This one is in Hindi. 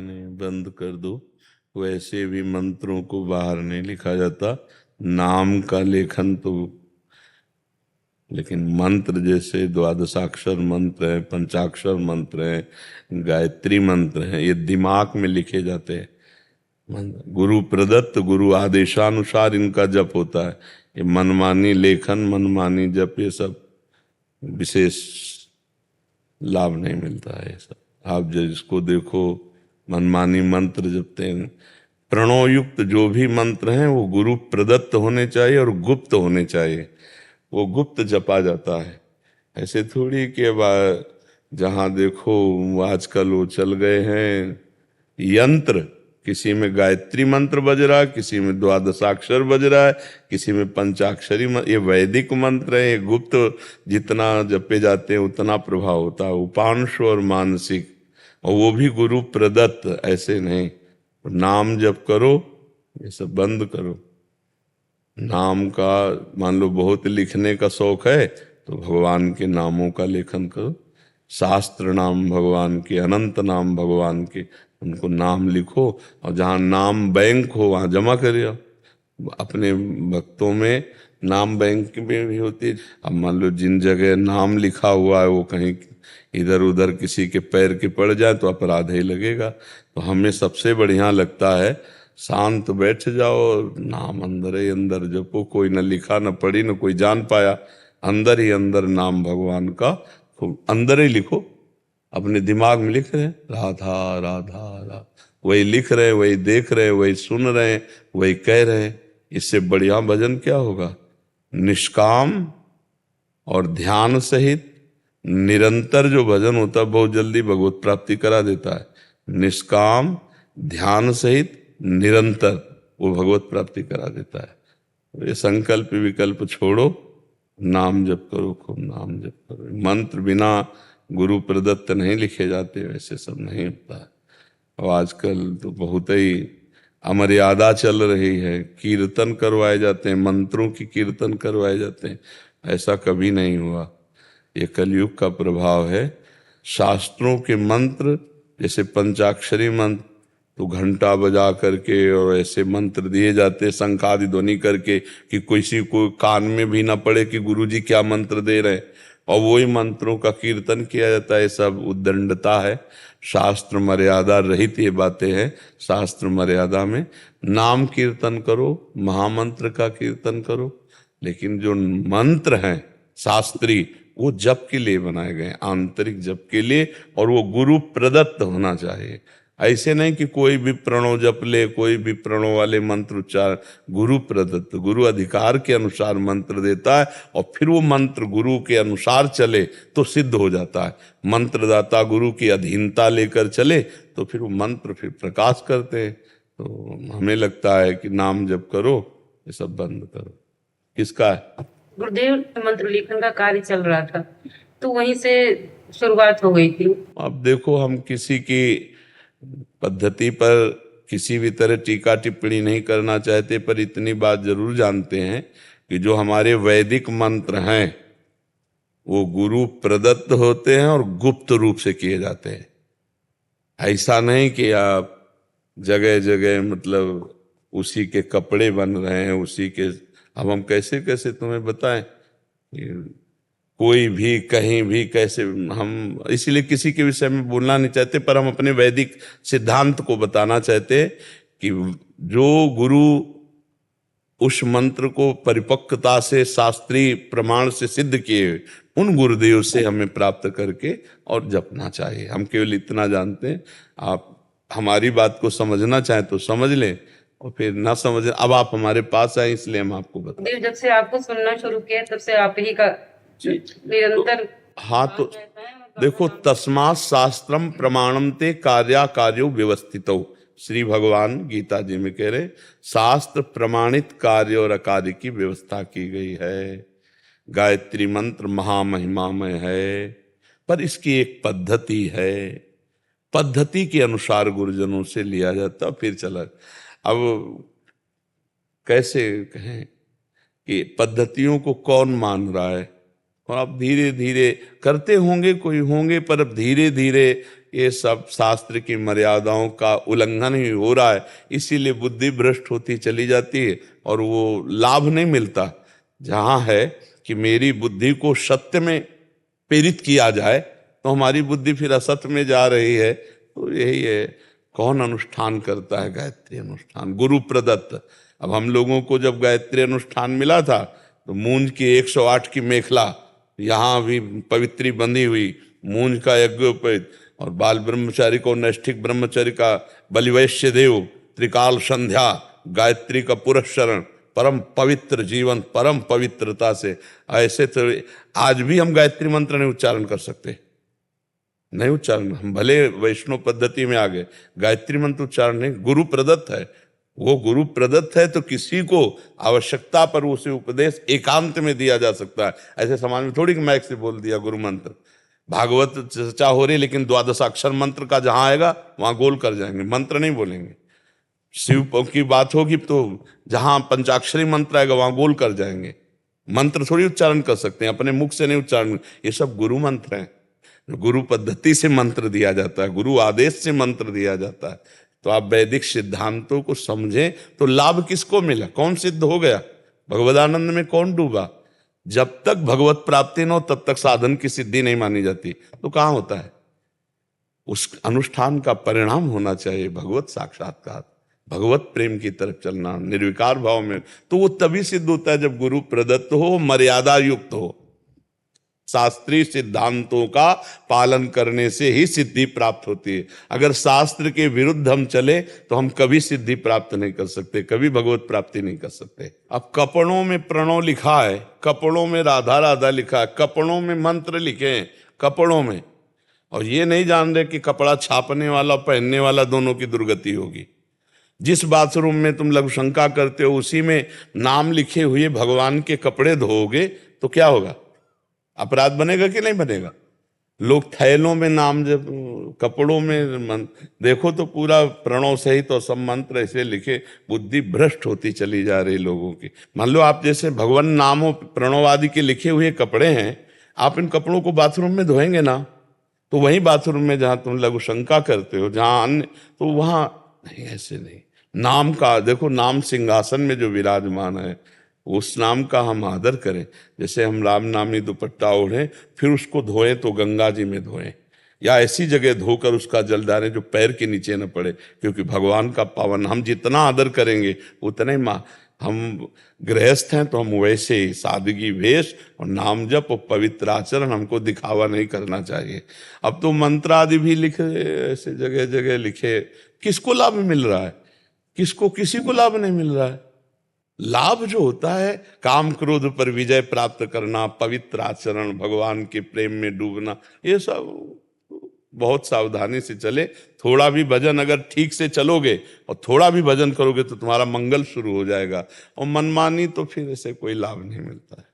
बंद कर दो। वैसे भी मंत्रों को बाहर नहीं लिखा जाता, नाम का लेखन तो। लेकिन मंत्र जैसे द्वादशाक्षर मंत्र है, पंचाक्षर मंत्र है, गायत्री मंत्र है, ये दिमाग में लिखे जाते हैं। गुरु प्रदत्त, गुरु आदेशानुसार इनका जप होता है। ये मनमानी लेखन, मनमानी जप, ये सब विशेष लाभ नहीं मिलता है। ये सब आप जिसको देखो मनमानी मंत्र जपते हैं। प्रणव युक्त जो भी मंत्र हैं वो गुरु प्रदत्त होने चाहिए और गुप्त होने चाहिए, वो गुप्त जपा जाता है। ऐसे थोड़ी कि अब जहाँ देखो आजकल वो चल गए हैं यंत्र, किसी में गायत्री मंत्र बज रहा है, किसी में द्वादशाक्षर बज रहा है, किसी में पंचाक्षरी ये वैदिक मंत्र है, ये गुप्त जितना जपे जाते हैं उतना प्रभाव होता है, उपांश और मानसिक, और वो भी गुरु प्रदत्त, ऐसे नहीं। नाम जप करो, ये सब बंद करो। नाम का मान लो बहुत लिखने का शौक है तो भगवान के नामों का लेखन करो। शास्त्र नाम भगवान के, अनंत नाम भगवान के, उनको नाम लिखो, और जहाँ नाम बैंक हो वहाँ जमा करिए। अपने भक्तों में नाम बैंक में भी होती है। अब मान लो जिन जगह नाम लिखा हुआ है वो कहीं इधर उधर किसी के पैर के पड़ जाए तो अपराध ही लगेगा। तो हमें सबसे बढ़िया लगता है शांत बैठ जाओ, नाम अंदर ही अंदर जपो। कोई न लिखा न पढ़ी न कोई जान पाया, अंदर ही अंदर नाम भगवान का खूब अंदर ही लिखो। अपने दिमाग में लिख रहे हैं राधा राधा राधा, वही लिख रहे हैं, वही देख रहे हैं, वही सुन रहे हैं, वही कह रहे हैं। इससे बढ़िया भजन क्या होगा? निष्काम और ध्यान सहित निरंतर जो भजन होता है बहुत जल्दी भगवत प्राप्ति करा देता है। निष्काम ध्यान सहित निरंतर वो भगवत प्राप्ति करा देता है। ये संकल्प विकल्प छोड़ो, नाम जप करो, खूब नाम जप करो। मंत्र बिना गुरु प्रदत्त नहीं लिखे जाते, वैसे सब नहीं होता है। और आजकल तो बहुत ही अमर्यादा चल रही है, कीर्तन करवाए जाते हैं, मंत्रों की कीर्तन करवाए जाते हैं। ऐसा कभी नहीं हुआ, ये कलयुग का प्रभाव है। शास्त्रों के मंत्र जैसे पंचाक्षरी मंत्र तो घंटा बजा करके और ऐसे मंत्र दिए जाते शंखादि ध्वनि करके कि किसी को कान में भी ना पड़े कि गुरुजी क्या मंत्र दे रहे हैं, और वही मंत्रों का कीर्तन किया जाता है। सब उद्दंडता है, शास्त्र मर्यादा रहित ये बातें हैं। शास्त्र मर्यादा में नाम कीर्तन करो, महामंत्र का कीर्तन करो, लेकिन जो मंत्र हैं शास्त्री वो जप के लिए बनाए गए, आंतरिक जप के लिए, और वो गुरु प्रदत्त होना चाहिए। ऐसे नहीं कि कोई भी प्रणव जप ले, कोई भी प्रणव वाले मंत्र उच्चार, गुरु प्रदत्त, गुरु अधिकार के अनुसार मंत्र देता है, और फिर वो मंत्र गुरु के अनुसार चले तो सिद्ध हो जाता है। मंत्रदाता गुरु की अधीनता लेकर चले तो फिर वो मंत्र फिर प्रकाश करते हैं। तो हमें लगता है कि नाम जप करो, ये सब बंद करो। किसका है? गुरुदेव मंत्र लेखन का कार्य चल रहा था तो वहीं से शुरुआत हो गई थी। अब देखो, हम किसी की पद्धति पर किसी भी तरह टीका टिप्पणी नहीं करना चाहते, पर इतनी बात जरूर जानते हैं कि जो हमारे वैदिक मंत्र हैं वो गुरु प्रदत्त होते हैं और गुप्त रूप से किए जाते हैं। ऐसा नहीं कि आप जगह जगह मतलब उसी के कपड़े बन रहे हैं, उसी के। अब हम कैसे कैसे तुम्हें बताएं, कोई भी कहीं भी कैसे, हम इसीलिए किसी के विषय में बोलना नहीं चाहते, पर हम अपने वैदिक सिद्धांत को बताना चाहते कि जो गुरु उस मंत्र को परिपक्वता से शास्त्रीय प्रमाण से सिद्ध किए, उन गुरुदेव से हमें प्राप्त करके और जपना चाहिए। हम केवल इतना जानते हैं। आप हमारी बात को समझना चाहें तो समझ लें, और फिर ना समझ, अब आप हमारे पास आए इसलिए हम आपको बताएं। देव जब से आपको सुनना शुरू किया तब से आप ही का निरंतर हाँ, तो देखो, तस्मात् शास्त्रम प्रमाणम ते कार्या कार्यो व्यवस्थितो, श्री भगवान गीता जी में कह रहे शास्त्र प्रमाणित कार्य और अकार्य की व्यवस्था की गई है। गायत्री मंत्र महामहिमामय है, पर इसकी एक पद्धति है, पद्धति के अनुसार गुरुजनों से लिया जाता फिर चला। अब कैसे कहें कि पद्धतियों को कौन मान रहा है? और अब धीरे धीरे करते होंगे, कोई होंगे, पर अब धीरे धीरे ये सब शास्त्र की मर्यादाओं का उल्लंघन ही हो रहा है। इसीलिए बुद्धि भ्रष्ट होती चली जाती है और वो लाभ नहीं मिलता। जहाँ है कि मेरी बुद्धि को सत्य में प्रेरित किया जाए, तो हमारी बुद्धि फिर असत्य में जा रही है। तो यही है, कौन अनुष्ठान करता है गायत्री अनुष्ठान? गुरु प्रदत्त। अब हम लोगों को जब गायत्री अनुष्ठान मिला था तो मूंज की 108 की मेखला यहाँ भी पवित्री बंधी हुई, मूंज का यज्ञोपवीत, और बाल ब्रह्मचारी को नैष्ठिक ब्रह्मचर्य का बलिवैश्य देव, त्रिकाल संध्या, गायत्री का पुरस्चरण, परम पवित्र जीवन, परम पवित्रता से। ऐसे तो आज भी हम गायत्री मंत्र नहीं उच्चारण कर सकते, नहीं उच्चारण। हम भले वैष्णव पद्धति में आ गए, गायत्री मंत्र उच्चारण नहीं, गुरु प्रदत्त है। वो गुरु प्रदत्त है तो किसी को आवश्यकता पर उसे उपदेश एकांत में दिया जा सकता है। ऐसे समाज में थोड़ी कि मैक से बोल दिया गुरु मंत्र। भागवत चर्चा हो रही, लेकिन द्वादशाक्षर मंत्र का जहां आएगा वहां गोल कर जाएंगे, मंत्र नहीं बोलेंगे। शिव की बात होगी तो जहां पंचाक्षरी मंत्र आएगा वहां गोल कर जाएंगे। मंत्र थोड़ी उच्चारण कर सकते हैं, अपने मुख से नहीं उच्चारण। ये सब गुरु मंत्र हैं। गुरु पद्धति से मंत्र दिया जाता है, गुरु आदेश से मंत्र दिया जाता है। तो आप वैदिक सिद्धांतों को समझें तो लाभ किसको मिला, कौन सिद्ध हो गया? भगवदानंद में कौन डूबा? जब तक भगवत प्राप्ति न हो तब तक साधन की सिद्धि नहीं मानी जाती। तो कहां होता है? उस अनुष्ठान का परिणाम होना चाहिए भगवत साक्षात्कार, भगवत प्रेम की तरफ चलना, निर्विकार भाव में। तो वो तभी सिद्ध होता है जब गुरु प्रदत्त हो, मर्यादा युक्त हो। शास्त्रीय सिद्धांतों का पालन करने से ही सिद्धि प्राप्त होती है। अगर शास्त्र के विरुद्ध हम चले तो हम कभी सिद्धि प्राप्त नहीं कर सकते, कभी भगवत प्राप्ति नहीं कर सकते। अब कपड़ों में प्रणव लिखा है, कपड़ों में राधा राधा लिखा है, कपड़ों में मंत्र लिखे हैं, कपड़ों में, और ये नहीं जान रहे कि कपड़ा छापने वाला पहनने वाला दोनों की दुर्गति होगी। जिस बाथरूम में तुम लघुशंका करते हो उसी में नाम लिखे हुए भगवान के कपड़े धोओगे तो क्या होगा? अपराध बनेगा कि नहीं बनेगा? लोग थैलों में नाम, जब कपड़ों में देखो तो पूरा प्रणव सहित और सब मंत्र ऐसे लिखे, बुद्धि भ्रष्ट होती चली जा रही लोगों की। मान लो आप जैसे भगवान नामों प्रणव आदि के लिखे हुए कपड़े हैं, आप इन कपड़ों को बाथरूम में धोएंगे ना, तो वही बाथरूम में जहां तुम लघुशंका करते हो, जहां अन्य, तो वहां नहीं, ऐसे नहीं। नाम का देखो, नाम सिंहासन में जो विराजमान है उस नाम का हम आदर करें। जैसे हम राम नामी दुपट्टा ओढ़ें फिर उसको धोएं तो गंगा जी में धोएं, या ऐसी जगह धोकर उसका जल डालें जो पैर के नीचे न पड़े, क्योंकि भगवान का पावन हम जितना आदर करेंगे उतने हम गृहस्थ हैं तो हम वैसे ही सादगी वेश और नाम जप और पवित्र आचरण, हमको दिखावा नहीं करना चाहिए। अब तो मंत्र आदि भी लिखे, ऐसे जगह जगह लिखे, किसको लाभ मिल रहा है? किसको? किसी को लाभ नहीं मिल रहा है। लाभ जो होता है काम क्रोध पर विजय प्राप्त करना, पवित्र आचरण, भगवान के प्रेम में डूबना, ये सब बहुत सावधानी से चले। थोड़ा भी भजन अगर ठीक से चलोगे और थोड़ा भी भजन करोगे तो तुम्हारा मंगल शुरू हो जाएगा, और मनमानी तो फिर ऐसे कोई लाभ नहीं मिलता है।